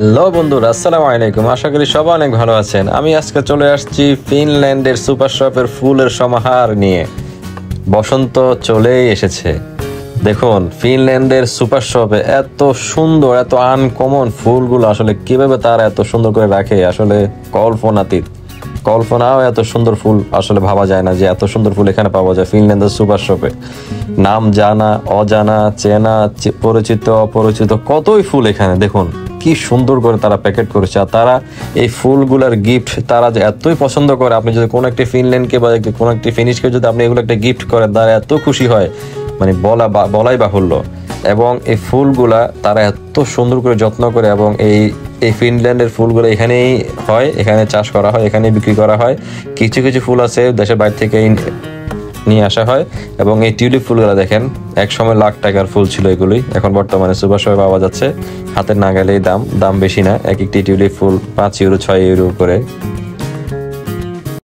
Hello বন্ধুরা, আসসালামু আলাইকুম। আশা করি সবাই অনেক ভালো আছেন। আমি আজকে চলে আসছি ফিনল্যান্ডের সুপার শপের ফুলের সমাহার নিয়ে। বসন্ত চলেই এসেছে। দেখুন, ফিনল্যান্ডের সুপার শপে এত সুন্দর, এত আনকমন ফুলগুলো আসলে কিভাবে তারা এত সুন্দর করে রাখে, আসলে কল্পনাতীত। কল্পনাও এত সুন্দর ফুল আসলে ভাবা যায় না যে এত সুন্দর ফুল এখানে পাওয়া যায় ফিনল্যান্ডের সুপার শপে। নাম জানা, অজানা, চেনা, পরিচিত, অপরিচিত কতই ফুল এখানে। দেখুন কি সুন্দর করে তারা প্যাকেট করেছে। আর তারা এই ফুলগুলার গিফট তারা যে এতই পছন্দ করে, আপনি যদি কোনো একটি ফিনল্যান্ডকে বা কোনো একটি ফিনিশকে যদি আপনি এগুলো একটা গিফট করেন, তারা এত খুশি হয়, মানে বলাই বাহুল্য। এবং এই ফুলগুলা তারা এত সুন্দর করে যত্ন করে, এবং এই এই ফিনল্যান্ডের ফুলগুলো এখানেই হয়, এখানে চাষ করা হয়, এখানেই বিক্রি করা হয়। কিছু কিছু ফুল আছে দেশের বাইরে থেকে নিয়ে আসা হয়। এবং এই টিউলিপ ফুলগুলো দেখেন, এক সময় লাখ টাকার ফুল ছিল এগুলি, এখন বর্তমানে সুপার শপে পাওয়া যাচ্ছে হাতের নাগালেই। দাম বেশি না, এক একটি টিউলিপ ফুল 5 ইউরো 6 ইউরো করে।